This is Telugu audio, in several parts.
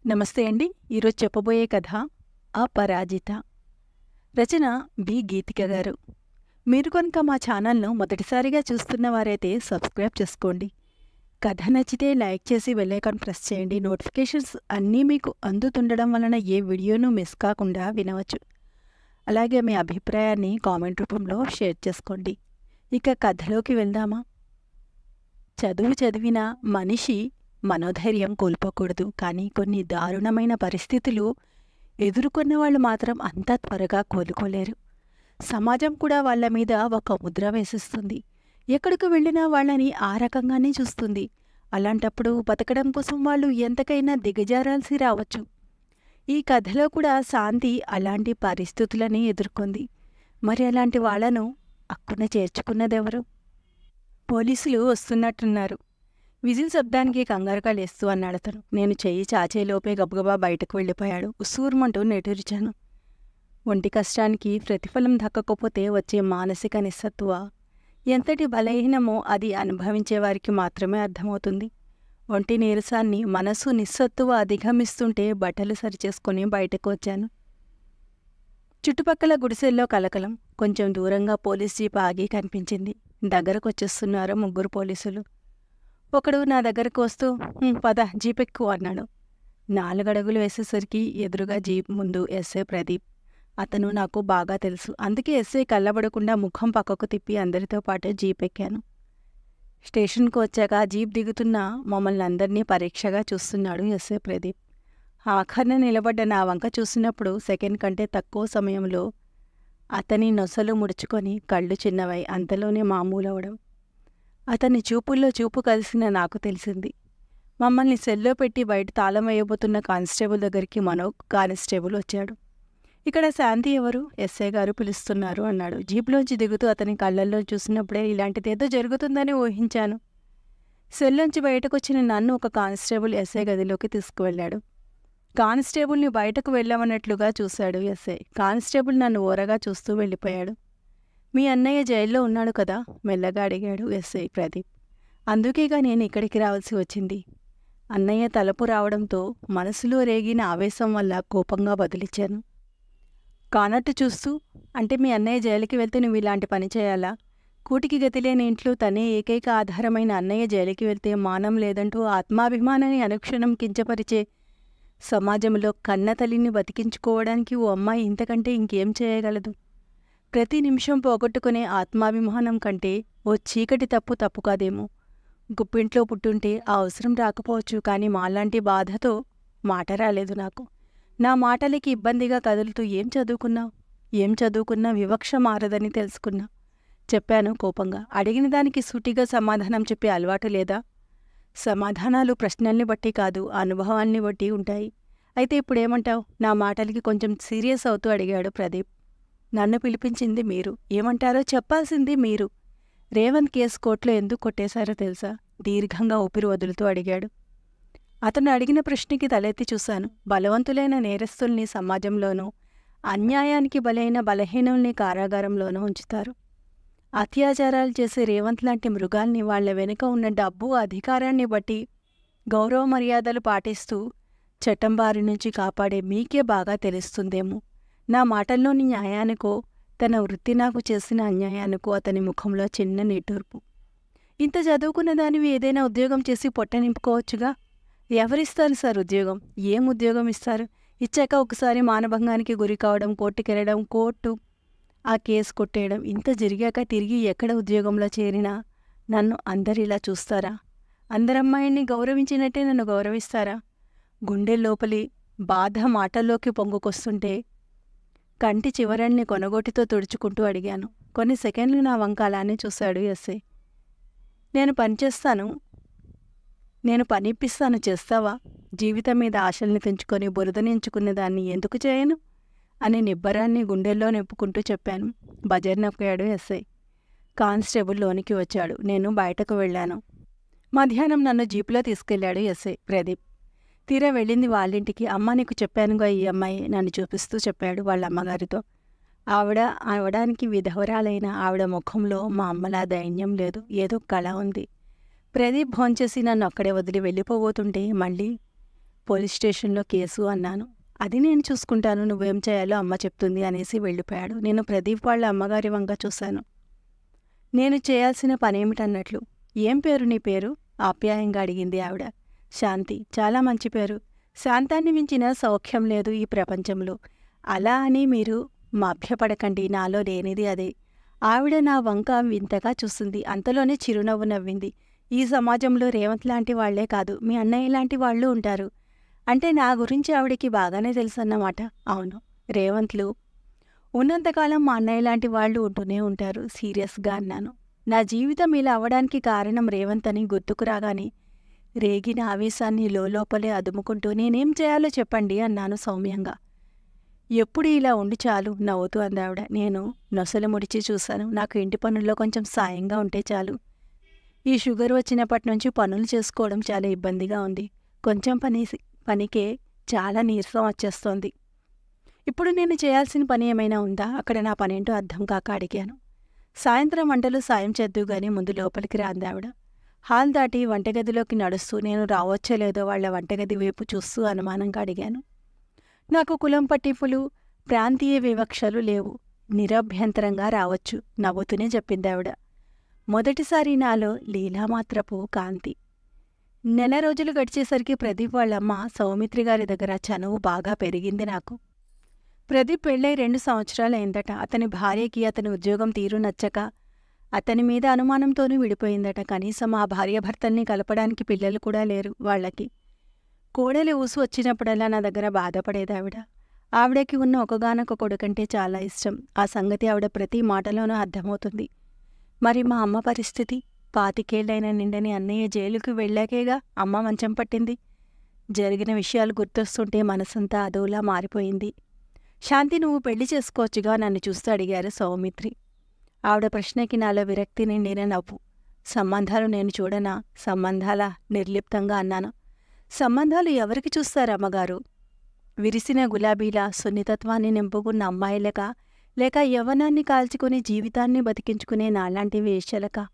నమస్తే అండి. ఈరోజు చెప్పబోయే కథ అపరాజిత. రచన బి గీతిక గారు. మీరు కనుక మా ఛానల్ను మొదటిసారిగా చూస్తున్న వారైతే సబ్స్క్రైబ్ చేసుకోండి. కథ నచ్చితే లైక్ చేసి బెల్ ఐకాన్ ప్రెస్ చేయండి. నోటిఫికేషన్స్ అన్నీ మీకు అందుతుండడం వలన ఏ వీడియోను మిస్ కాకుండా వినవచ్చు. అలాగే మీ అభిప్రాయాన్ని కామెంట్ రూపంలో షేర్ చేసుకోండి. ఇక కథలోకి వెళ్దామా? చదువు చదివిన మనిషి మనోధైర్యం కోల్పోకూడదు. కానీ కొన్ని దారుణమైన పరిస్థితులు ఎదుర్కొన్న వాళ్ళు మాత్రం అంత త్వరగా కోలుకోలేరు. సమాజం కూడా వాళ్ళ మీద ఒక ముద్ర వేసిస్తుంది. ఎక్కడికి వెళ్ళినా వాళ్ళని ఆ రకంగానే చూస్తుంది. అలాంటప్పుడు బతకడం కోసం వాళ్ళు ఎంతకైనా దిగజారాల్సి రావచ్చు. ఈ కథలో కూడా శాంతి అలాంటి పరిస్థితులని ఎదుర్కొంది. మరి అలాంటి వాళ్లను అక్కున చేర్చుకున్నదెవరు? పోలీసులు వస్తున్నట్టున్నారు. విజిల్ శబ్దానికి కంగారుగా లేస్తూ అన్నాడతను. నేను చెయ్యి చాచేలోపే గబగబా బయటకు వెళ్ళిపోయాడు. ఉస్సూరుమంటూ నెటూర్చాను. ఒంటి కష్టానికి ప్రతిఫలం దక్కకపోతే వచ్చే మానసిక నిస్సత్తువ ఎంతటి బలహీనమో అది అనుభవించేవారికి మాత్రమే అర్థమవుతుంది. ఒంటి నీరసాన్ని మనసు నిస్సత్తువ అధిగమిస్తుంటే బట్టలు సరిచేసుకుని బయటకు వచ్చాను. చుట్టుపక్కల గుడిసెల్లో కలకలం. కొంచెం దూరంగా పోలీస్ జీప్ ఆగి కనిపించింది. దగ్గరకొచ్చేస్తున్నారు 3 పోలీసులు. ఒకడు నా దగ్గరకు వస్తూ పద జీపెక్కు అన్నాడు. 4 అడుగులు వేసేసరికి ఎదురుగా జీప్ ముందు ఎస్ఐ ప్రదీప్. అతను నాకు బాగా తెలుసు. అందుకే ఎస్ఐ కళ్ళబడకుండా ముఖం పక్కకు తిప్పి అందరితో పాటు జీప్ ఎక్కాను. స్టేషన్కు వచ్చాక జీప్ దిగుతున్న మమ్మల్ని అందరినీ పరీక్షగా చూస్తున్నాడు ఎస్ఐ ప్రదీప్. ఆఖరణ నిలబడ్డ నా వంక చూసినప్పుడు సెకండ్ కంటే తక్కువ సమయంలో అతని నొసలు ముడుచుకొని కళ్ళు చిన్నవై అంతలోనే మామూలవడం. అతని చూపుల్లో చూపు కలిసిన నాకు తెలిసింది. మమ్మల్ని సెల్లో పెట్టి బయట తాళం వేయబోతున్న కానిస్టేబుల్ దగ్గరికి మరో కానిస్టేబుల్ వచ్చాడు. ఇక్కడ శాంతి ఎవరు? ఎస్ఐ గారు పిలుస్తున్నారు అన్నాడు. జీప్లోంచి దిగుతూ అతని కళ్ళల్లో చూసినప్పుడే ఇలాంటిదేదో జరుగుతుందని ఊహించాను. సెల్లోంచి బయటకొచ్చిన నన్ను ఒక కానిస్టేబుల్ ఎస్ఐ గదిలోకి తీసుకువెళ్ళాడు. కానిస్టేబుల్ని బయటకు వెళ్ళమన్నట్లుగా చూశాడు ఎస్ఐ. కానిస్టేబుల్ నన్ను ఓరగా చూస్తూ వెళ్ళిపోయాడు. మీ అన్నయ్య జైల్లో ఉన్నాడు కదా? మెల్లగా అడిగాడు ఎస్ఐ ప్రదీప్. అందుకేగా నేను ఇక్కడికి రావాల్సి వచ్చింది. అన్నయ్య తలుపు రావడంతో మనసులో రేగిన ఆవేశం వల్ల కోపంగా బదులిచ్చాను. కానట్టు చూస్తూ, అంటే మీ అన్నయ్య జైలుకి వెళ్తే నువ్వు ఇలాంటి పని చేయాలా? కూటికి గతిలేని ఇంట్లో తనే ఏకైక ఆధారమైన అన్నయ్య జైలుకి వెళ్తే మానం లేదంటూ ఆత్మాభిమానాన్ని అనుక్షణం కించపరిచే సమాజంలో కన్నతల్లిని బతికించుకోవడానికి ఓ అమ్మాయి ఇంతకంటే ఇంకేం చేయగలదు? ప్రతి నిమిషం పోగొట్టుకునే ఆత్మాభిమానం కంటే ఓ చీకటి తప్పు కాదేమో. గుప్పింట్లో పుట్టుంటే ఆ అవసరం రాకపోవచ్చు. కానీ మాలాంటి బాధతో మాట రాలేదు నాకు. నా మాటలకి ఇబ్బందిగా కదులుతూ ఏం చదువుకున్నా వివక్ష మారదని తెలుసుకున్నా. చెప్పాను కోపంగా. అడిగిన దానికి సూటిగా సమాధానం చెప్పే అలవాటు లేదా? సమాధానాలు ప్రశ్నల్ని బట్టి కాదు, అనుభవాల్ని బట్టి ఉంటాయి. అయితే ఇప్పుడేమంటావు? నా మాటలకి కొంచెం సీరియస్ అవుతూ అడిగాడు ప్రదీప్. నన్ను పిలిపించింది మీరు, ఏమంటారో చెప్పాల్సింది మీరు. రేవంత్ కేసు కోర్టులో ఎందుకు కొట్టేశారో తెలుసా? దీర్ఘంగా ఊపిరి వదులుతూ అడిగాడు. అతను అడిగిన ప్రశ్నకి తలెత్తి చూశాను. బలవంతులైన నేరస్తుల్ని సమాజంలోనూ, అన్యాయానికి బలైన బలహీనుల్ని కారాగారంలోనూ ఉంచుతారు. అత్యాచారాలు చేసే రేవంత్ లాంటి మృగాల్ని వాళ్ల వెనుక ఉన్న డబ్బు, అధికారాన్ని బట్టి గౌరవ మర్యాదలు పాటిస్తూ చట్టం బారి నుంచి కాపాడే మీకే బాగా తెలుస్తుందేమో. నా మాటల్లోని న్యాయానికో, తన వృత్తి నాకు చేసిన అన్యాయానికో అతని ముఖంలో చిన్న నిట్టూర్పు. ఇంత చదువుకున్న దానివి ఏదైనా ఉద్యోగం చేసి పొట్ట నింపుకోవచ్చుగా? ఎవరిస్తారు సార్ ఉద్యోగం? ఏం ఉద్యోగం ఇస్తారు? ఇచ్చాక ఒకసారి మానభంగానికి గురి కావడం, కోర్టుకెళ్ళడం, కోర్టు ఆ కేసు కొట్టేయడం, ఇంత జరిగాక తిరిగి ఎక్కడ ఉద్యోగంలో చేరినా నన్ను అందరిలా చూస్తారా? అందరమ్మాయిని గౌరవించినట్టే నన్ను గౌరవిస్తారా? గుండె లోపలి బాధ మాటల్లోకి పొంగుకొస్తుంటే కంటి చివరన్ని కొనగోటితో తుడుచుకుంటూ అడిగాను. కొన్ని సెకండ్లు నా వంక అలానే చూశాడు ఎస్ఐ. నేను పనిప్పిస్తాను, చేస్తావా? జీవితం మీద ఆశల్ని తెంచుకొని బురదనించుకునే దాన్ని ఎందుకు చేయను అని నిబ్బరాన్ని గుండెల్లో నింపుకుంటూ చెప్పాను. Buzzer నొక్కాడు SI. కానిస్టేబుల్ లోనికి వచ్చాడు. నేను బయటకు వెళ్ళాను. మధ్యాహ్నం నన్ను జీపులో తీసుకెళ్లాడు ఎస్ఐ ప్రదీప్. తీరా వెళ్ళింది వాళ్ళింటికి. అమ్మ నీకు చెప్పానుగా ఈ అమ్మాయి, నన్ను చూపిస్తూ చెప్పాడు వాళ్ళ అమ్మగారితో. ఆవిడ అవడానికి విధవరాలైన ఆవిడ ముఖంలో మా అమ్మలా దైన్యం లేదు, ఏదో కళ ఉంది. ప్రదీప్ భోంచేసి నన్ను అక్కడే వదిలి వెళ్ళిపోబోతుంటే మళ్ళీ పోలీస్ స్టేషన్లో కేసు అన్నాను. అది నేను చూసుకుంటాను, నువ్వేం చేయాలో అమ్మ చెప్తుంది అనేసి వెళ్ళిపోయాడు. నేను ప్రదీప్ వాళ్ళ అమ్మగారి వంక చూశాను. నేను చేయాల్సిన పనేమిటన్నట్లు. ఏం పేరు నీ పేరు? ఆప్యాయంగా అడిగింది ఆవిడ. శాంతి. చాలా మంచి పేరు. శాంతాన్ని మించిన సౌఖ్యం లేదు ఈ ప్రపంచంలో. అలా అని మీరు మభ్యపడకండి, నాలో లేనిది అదే. ఆవిడ నా వంక వింతగా చూసింది. అంతలోనే చిరునవ్వు నవ్వింది. ఈ సమాజంలో రేవంత్ లాంటి వాళ్లే కాదు, మీ అన్నయ్య లాంటి వాళ్ళు ఉంటారు. అంటే నా గురించి ఆవిడకి బాగానే తెలుసన్నమాట. అవును, రేవంత్లు ఉన్నంతకాలం మా అన్నయ్య లాంటి వాళ్ళు ఉంటూనే ఉంటారు సీరియస్గా అన్నాను. నా జీవితం ఇలా అవ్వడానికి కారణం రేవంత్ అని గుర్తుకు రాగానే రేగిన ఆవేశాన్ని లోపలే అదుముకుంటూ నేనేం చేయాలో చెప్పండి అన్నాను సౌమ్యంగా. ఎప్పుడు ఇలా ఉండి చాలు, నవ్వుతూ అందావిడ. నేను నొసలు ముడిచి చూశాను. నాకు ఇంటి పనుల్లో కొంచెం సాయంగా ఉంటే చాలు. ఈ షుగర్ వచ్చినప్పటి నుంచి పనులు చేసుకోవడం చాలా ఇబ్బందిగా ఉంది. కొంచెం పనికే చాలా నీరసం వచ్చేస్తోంది. ఇప్పుడు నేను చేయాల్సిన పని ఏమైనా ఉందా? అక్కడ నా పనేంటో అర్థం కాక అడిగాను. సాయంత్రం వంటలు సాయం చేద్దుగాని ముందు లోపలికి రాందావిడ. హాల్ దాటి వంటగదిలోకి నడుస్తూ నేను రావచ్చో లేదో వాళ్ల వంటగది వైపు చూస్తూ అనుమానంగా అడిగాను. నాకు కులం పట్టింపులు, ప్రాంతీయ వివక్షలు లేవు. నిరభ్యంతరంగా రావచ్చు, నవ్వుతూనే చెప్పిందావిడ. మొదటిసారి నాలో లీలామాత్రపు కాంతి. నెల రోజులు గడిచేసరికి ప్రదీప్ వాళ్ళమ్మ సౌమిత్రి గారి దగ్గర చనువు బాగా పెరిగింది నాకు. ప్రదీప్ పెళ్ళై 2 సంవత్సరాలైందట. అతని భార్యకి అతని ఉద్యోగం తీరు నచ్చక అతని మీద అనుమానంతోనూ విడిపోయిందట. కనీసం ఆ భార్యాభర్తల్ని కలపడానికి పిల్లలు కూడా లేరు వాళ్లకి. కోడలి ఊసు వచ్చినప్పుడల్లా నా దగ్గర బాధపడేదావిడ. ఆవిడకి ఉన్న ఒకగానొక కొడుకంటే చాలా ఇష్టం. ఆ సంగతి ఆవిడ ప్రతి మాటలోనూ అర్థమవుతుంది. మరి మా అమ్మ పరిస్థితి? 25 ఏళ్లైన నిండని అన్నయ్య జైలుకి వెళ్ళాకేగా అమ్మ మంచం పట్టింది. జరిగిన విషయాలు గుర్తొస్తుంటే మనసంతా అదోలా మారిపోయింది. శాంతి, నువ్వు పెళ్లి చేసుకోవచ్చుగా నన్ను చూస్తూ అడిగారు సౌమిత్రి. ఆవిడ ప్రశ్నకి నాలో విరక్తి నిండిన నవ్వు. సంబంధాలు నేను చూడనా? సంబంధాలా? నిర్లిప్తంగా అన్నాను. సంబంధాలు ఎవరికి చూస్తారమ్మగారు? విరిసిన గులాబీలా సున్నితత్వాన్ని నింపుకున్న అమ్మాయిలకా, లేక యవ్వనాన్ని కాల్చుకుని జీవితాన్ని బతికించుకునే నాలాంటి వేశ్యలకా?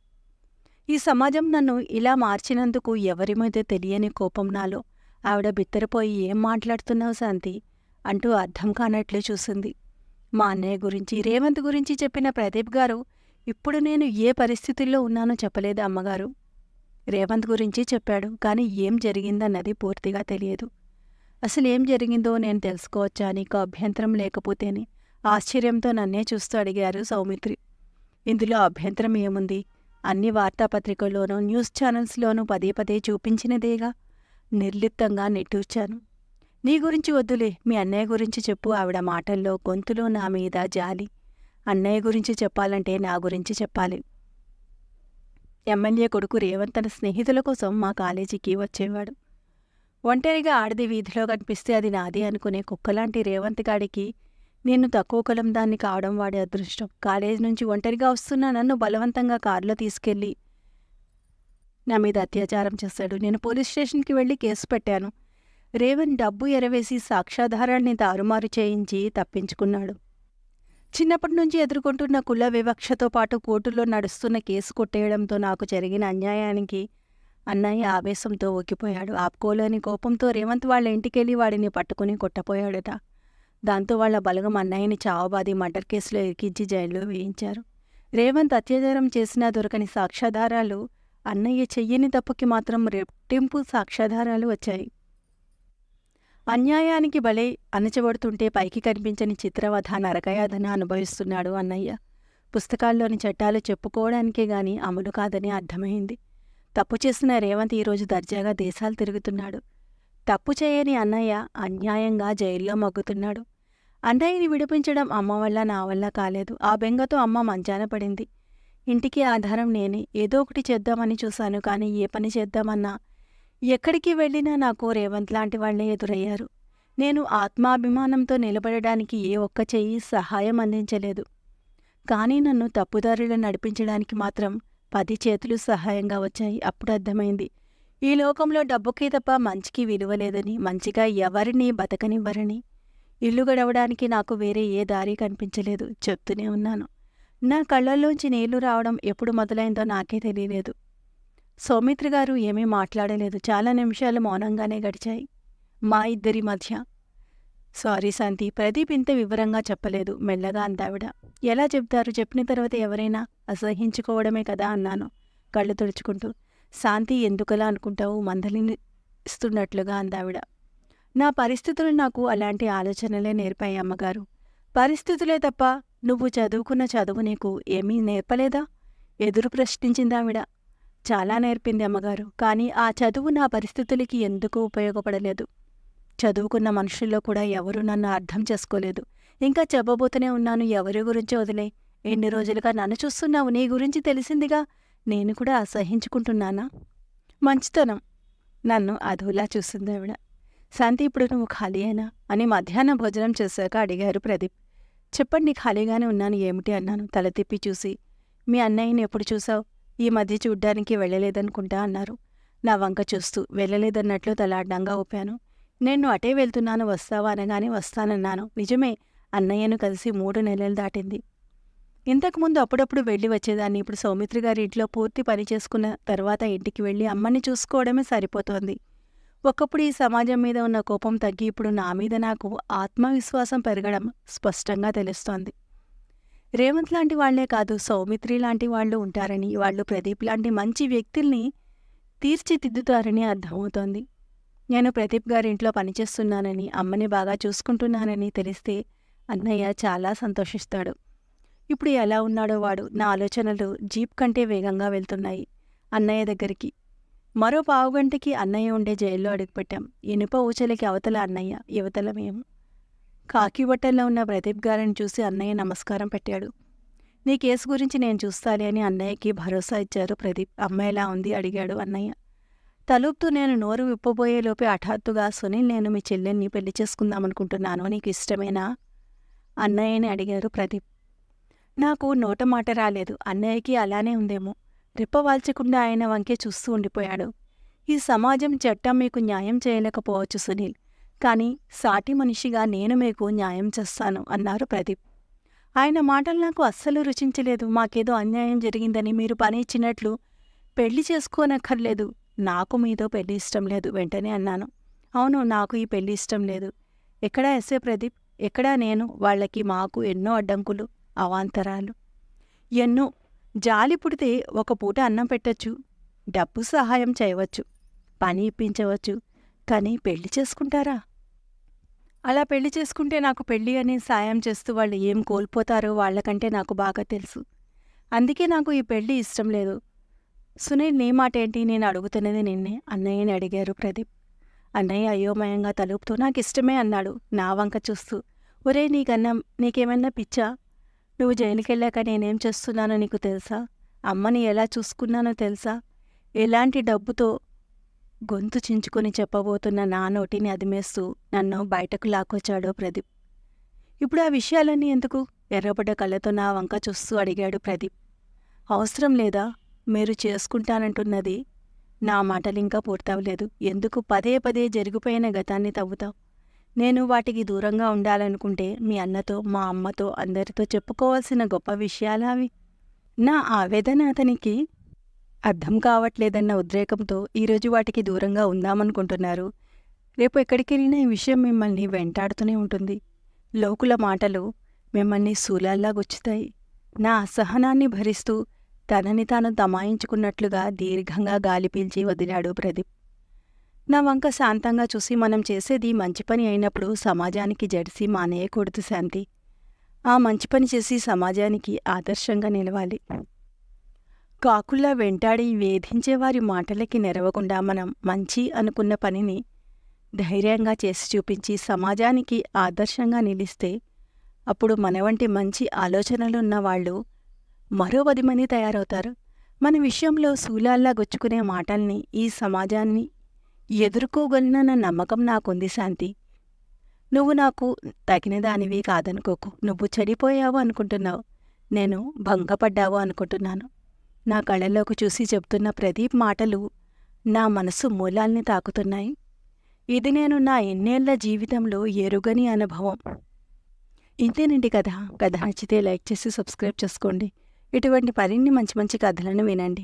ఈ సమాజం నన్ను ఇలా మార్చినందుకు ఎవరి మీద తెలియని కోపం నాలో. ఆవిడ బిత్తరపోయి, ఏం మాట్లాడుతున్నావు శాంతి అంటూ అర్థం కానట్లు చూసింది. మా అన్నయ్య గురించి, రేవంత్ గురించి చెప్పిన ప్రదీప్ గారు ఇప్పుడు నేను ఏ పరిస్థితుల్లో ఉన్నానో చెప్పలేదు అమ్మగారు. రేవంత్ గురించి చెప్పాడు, కానీ ఏం జరిగిందన్నది పూర్తిగా తెలియదు. అసలేం జరిగిందో నేను తెలుసుకోవచ్చా? నీకు అభ్యంతరం లేకపోతేనే ఆశ్చర్యంతో నన్నే చూస్తూ అడిగారు సౌమిత్రి. ఇందులో అభ్యంతరం ఏముంది? అన్ని వార్తాపత్రికల్లోనూ న్యూస్ ఛానల్స్లోనూ పదే చూపించినదేగా. నిర్లిప్తంగా నిట్టూర్చాను. నీ గురించి వద్దులే, మీ అన్నయ్య గురించి చెప్పు. ఆవిడ మాటల్లో గొంతులో నా మీద జాలి. అన్నయ్య గురించి చెప్పాలంటే నా గురించి చెప్పాలి. ఎమ్మెల్యే కొడుకు రేవంత్ తన స్నేహితుల కోసం మా కాలేజీకి వచ్చేవాడు. ఒంటరిగా ఆడది వీధిలో కనిపిస్తే అది నాది అనుకునే కుక్కలాంటి రేవంత్ గాడికి నేను తక్కువ కులం దాన్ని కావడం వాడి అదృష్టం. కాలేజీ నుంచి ఒంటరిగా వస్తున్న నన్ను బలవంతంగా కారులో తీసుకెళ్లి నా మీద అత్యాచారం చేశాడు. నేను పోలీస్ స్టేషన్కి వెళ్లి కేసు పెట్టాను. రేవంత్ డబ్బు ఎరవేసి సాక్ష్యాధారాల్ని తారుమారు చేయించి తప్పించుకున్నాడు. చిన్నప్పటి నుంచి ఎదుర్కొంటున్న కుల వివక్షతో పాటు కోర్టులో నడుస్తున్న కేసు కొట్టేయడంతో నాకు జరిగిన అన్యాయానికి అన్నయ్య ఆవేశంతో ఊగిపోయాడు. ఆపుకోలేని కోపంతో రేవంత్ వాళ్ళ ఇంటికెళ్ళి వాడిని పట్టుకుని కొట్టపోయాడట. దాంతో వాళ్ల బలగం అన్నయ్యని చావబాది మర్డర్ కేసులో ఇరికించి జైల్లో వేయించారు. రేవంత్ అత్యాచారం చేసినా దొరకని సాక్ష్యాధారాలు, అన్నయ్య చెయ్యని తప్పుకి మాత్రం రెట్టింపు సాక్ష్యాధారాలు వచ్చాయి. అన్యాయానికి బలై అణచబడుతుంటే పైకి కనిపించని చిత్రవధ, నరకయాతన అనుభవిస్తున్నాడు అన్నయ్య. పుస్తకాల్లోని చట్టాలు చెప్పుకోవడానికే గాని అమలు కాదని అర్థమైంది. తప్పు చేసిన రేవంత్ ఈరోజు దర్జాగా దేశాలు తిరుగుతున్నాడు. తప్పు చేయని అన్నయ్య అన్యాయంగా జైల్లో మగ్గుతున్నాడు. అన్నయ్యని విడిపించడం అమ్మ వల్ల, నా వల్ల కాలేదు. ఆ బెంగతో అమ్మ మంచాన పడింది. ఇంటికి ఆధారం నేనే. ఏదో ఒకటి చేద్దామని చూశాను, కానీ ఏ పని చేద్దామన్నా ఎక్కడికి వెళ్ళినా నాకు రేవంత్ లాంటి వాళ్లే ఎదురయ్యారు. నేను ఆత్మాభిమానంతో నిలబడడానికి ఏ ఒక్క చెయ్యి సహాయం అందించలేదు. కానీ నన్ను తప్పుదారిలో నడిపించడానికి మాత్రం 10 చేతులు సహాయంగా వచ్చాయి. అప్పుడు అర్థమైంది, ఈ లోకంలో డబ్బుకి తప్ప మంచికి విలువ లేదని, మంచిగా ఎవరినీ బతకనివ్వరని. ఇల్లు గడవడానికి నాకు వేరే ఏ దారి కనిపించలేదు. చెప్తూనే ఉన్నాను. నా కళ్ళల్లోంచి నీళ్లు రావడం ఎప్పుడు మొదలైందో నాకే తెలియలేదు. సౌమిత్రి గారు ఏమీ మాట్లాడలేదు. చాలా నిమిషాలు మౌనంగానే గడిచాయి. మా ఇద్దరి మధ్య. సారీ శాంతి, ప్రదీప్ ఇంత వివరంగా చెప్పలేదు మెల్లగా అందావిడ. ఎలా చెప్తారు? చెప్పిన తర్వాత ఎవరైనా అసహించుకోవడమే కదా అన్నాను కళ్ళు తుడుచుకుంటూ. శాంతి, ఎందుకలా అనుకుంటావు? మందలిని ఇస్తున్నట్లుగా అందావిడ. నా పరిస్థితులు నాకు అలాంటి ఆలోచనలే నేర్పాయి అమ్మగారు. పరిస్థితులే తప్ప నువ్వు చదువుకున్న చదువు నీకు ఏమీ నేర్పలేదా? ఎదురు ప్రశ్నించిందావిడ. చాలా నేర్పింది అమ్మగారు, కానీ ఆ చదువు నా పరిస్థితులకి ఎందుకు ఉపయోగపడలేదు. చదువుకున్న మనుషుల్లో కూడా ఎవరూ నన్ను అర్థం చేసుకోలేదు. ఇంకా చెప్పబోతూనే ఉన్నాను, ఎవరి గురించి వదిలే. ఎన్ని రోజులుగా నన్ను చూస్తున్నావు, నీ గురించి తెలిసిందిగా. నేను కూడా అసహించుకుంటున్నానా? మంచితనం. నన్ను అదోలా చూసిందావిడ. శాంతి, ఇప్పుడు నువ్వు ఖాళీయేనా అని మధ్యాహ్నం భోజనం చేశాక అడిగారు ప్రదీప్. చెప్పండి, ఖాళీగానే ఉన్నాను. ఏమిటి అన్నాను తల తిప్పి చూసి. మీ అన్నయ్యని ఎప్పుడు చూసావు? ఈ మధ్య చూడ్డానికి వెళ్ళలేదనుకుంటా అన్నారు నా వంక చూస్తూ. వెళ్ళలేదన్నట్లు తల అడ్డంగా ఊపాను. నేను అటే వెళ్తున్నాను, వస్తావా అనగానే వస్తానన్నాను. నిజమే, అన్నయ్యను కలిసి 3 నెలలు దాటింది. ఇంతకుముందు అప్పుడప్పుడు వెళ్ళి వచ్చేదాన్ని. ఇప్పుడు సౌమిత్రి గారి ఇంట్లో పూర్తి పని చేసుకున్న తర్వాత ఇంటికి వెళ్ళి అమ్మని చూసుకోవడమే సరిపోతోంది. ఒకప్పుడు ఈ సమాజం మీద ఉన్న కోపం తగ్గి ఇప్పుడు నా మీద నాకు ఆత్మవిశ్వాసం పెరగడం స్పష్టంగా తెలుస్తోంది. రేవంత్ లాంటి వాళ్లే కాదు, సౌమిత్రి లాంటి వాళ్ళు ఉంటారని, వాళ్ళు ప్రదీప్ లాంటి మంచి వ్యక్తుల్ని తీర్చిదిద్దుతారని అర్థమవుతోంది. నేను ప్రదీప్ గారింట్లో పనిచేస్తున్నానని, అమ్మని బాగా చూసుకుంటున్నానని తెలిస్తే అన్నయ్య చాలా సంతోషిస్తాడు. ఇప్పుడు ఎలా ఉన్నాడో వాడు. నా ఆలోచనలు జీప్ కంటే వేగంగా వెళ్తున్నాయి అన్నయ్య దగ్గరికి. మరో పావుగంటకి అన్నయ్య ఉండే జైల్లో అడుగుపెట్టాం. ఇనుప ఊచలకి అవతల అన్నయ్య, యువతల మేము. కాకి బట్టల్లో ఉన్న ప్రదీప్ గారిని చూసి అన్నయ్య నమస్కారం పెట్టాడు. నీ కేసు గురించి నేను చూస్తాలే అని అన్నయ్యకి భరోసా ఇచ్చారు ప్రదీప్. అమ్మ ఎలా ఉంది అడిగాడు అన్నయ్య. తలూపుతూ నేను నోరు విప్పబోయేలోపే హఠాత్తుగా, సునీల్, నేను మీ చెల్లెల్ని పెళ్లి చేసుకుందామనుకుంటున్నాను, నీకు ఇష్టమేనా అన్నయ్యని అడిగారు ప్రదీప్. నాకు నోటమాట రాలేదు. అన్నయ్యకి అలానే ఉందేమో. రెప్పవాల్చకుండా ఆయన వంకే చూస్తూ ఉండిపోయాడు. ఈ సమాజం, చట్టం మీకు న్యాయం చేయలేకపోవచ్చు సునీల్, కానీ సాటి మనిషిగా నేను మీకు న్యాయం చేస్తాను అన్నారు ప్రదీప్. ఆయన మాటలు నాకు అస్సలు రుచించలేదు. మాకేదో అన్యాయం జరిగిందని మీరు పని ఇచ్చినట్లు పెళ్లి చేసుకోనక్కర్లేదు. నాకు మీతో పెళ్లి ఇష్టం లేదు వెంటనే అన్నాను. అవును, నాకు ఈ పెళ్లి ఇష్టం లేదు. ఎక్కడా ఎస్ఏ ప్రదీప్, ఎక్కడా నేను? వాళ్ళకి మాకు ఎన్నో అడ్డంకులు, అవాంతరాలు ఎన్నో. జాలి పుడితే ఒక పూట అన్నం పెట్టచ్చు, డబ్బు సహాయం చేయవచ్చు, పని ఇప్పించవచ్చు, కానీ పెళ్లి చేసుకుంటారా? అలా పెళ్లి చేసుకుంటే నాకు పెళ్లి అని సాయం చేస్తూ వాళ్ళు ఏం కోల్పోతారో వాళ్లకంటే నాకు బాగా తెలుసు. అందుకే నాకు ఈ పెళ్లి ఇష్టం లేదు. సునీల్, నీ మాట ఏంటి? నేను అడుగుతున్నది నిన్నే అన్నయ్యని అడిగారు ప్రదీప్. అన్నయ్య అయోమయంగా తలుపుతూ నాకిష్టమే అన్నాడు నా వంక చూస్తూ. ఒరే, నీకేమన్నా పిచ్చా? నువ్వు జైలుకెళ్ళాక నేనేం చేస్తున్నానో నీకు తెలుసా? అమ్మని ఎలా చూసుకున్నానో తెలుసా? ఎలాంటి డబ్బుతో గొంతు చించుకొని చెప్పబోతున్న నా నోటిని అదిమేస్తూ నన్ను బయటకు లాక్కొచ్చాడో ప్రదీప్. ఇప్పుడు ఆ విషయాలన్నీ ఎందుకు? ఎర్రబడ్డ కళ్ళతో నా వంక చూస్తూ అడిగాడు ప్రదీప్. అవసరం లేదా? మీరు చేసుకుంటానంటున్నది. నా మాటలింకా పూర్తవలేదు. ఎందుకు పదే పదే జరిగిపోయిన గతాన్ని తవ్వుతావు? నేను వాటికి దూరంగా ఉండాలనుకుంటే మీ అన్నతో, మా అమ్మతో, అందరితో చెప్పుకోవాల్సిన గొప్ప విషయాలా అవి? నా ఆవేదన అతనికి అర్థం కావట్లేదన్న ఉద్రేకంతో ఈరోజు వాటికి దూరంగా ఉందామనుకుంటున్నారు. రేపు ఎక్కడికెళ్ళినా ఈ విషయం మిమ్మల్ని వెంటాడుతూనే ఉంటుంది. లోకుల మాటలు మిమ్మల్ని శూలాల్లా గుచ్చుతాయి. నా అసహనాన్ని భరిస్తూ తనని తాను దమాయించుకున్నట్లుగా దీర్ఘంగా గాలి పీల్చి వదిలాడు ప్రదీప్. నా వంక శాంతంగా చూసి, మనం చేసేది మంచి పని అయినప్పుడు సమాజానికి జడిసి మానేయకూడదు శాంతి. ఆ మంచి పని చేసి సమాజానికి ఆదర్శంగా నిలవాలి. కాకుల్లా వెంటాడి వేధించేవారి మాటలకి నెరవకుండా మనం మంచి అనుకున్న పనిని ధైర్యంగా చేసి చూపించి సమాజానికి ఆదర్శంగా నిలిస్తే అప్పుడు మన వంటి మంచి ఆలోచనలున్న వాళ్ళు మరో 10 మంది తయారవుతారు. మన విషయంలో శూలాల్లా గుచ్చుకునే మాటల్ని ఈ సమాజాన్ని ఎదుర్కోగలనన్న నమ్మకం నాకుంది శాంతి. నువ్వు నాకు తగినదానివి కాదనుకోకు. నువ్వు చెడిపోయావు అనుకుంటున్నావు, నేను భంగపడ్డావు అనుకుంటున్నాను. నా కళ్ళలోకి చూసి చెప్తున్న ప్రదీప్ మాటలు నా మనసు మూలాల్ని తాకుతున్నాయి. ఇది నేను నా ఎన్నేళ్ల జీవితంలో ఎరుగని అనుభవం. ఇంతేనండి కథ. కథ నచ్చితే లైక్ చేసి సబ్స్క్రైబ్ చేసుకోండి. ఇటువంటి మరిన్ని మంచి మంచి కథలను వినండి.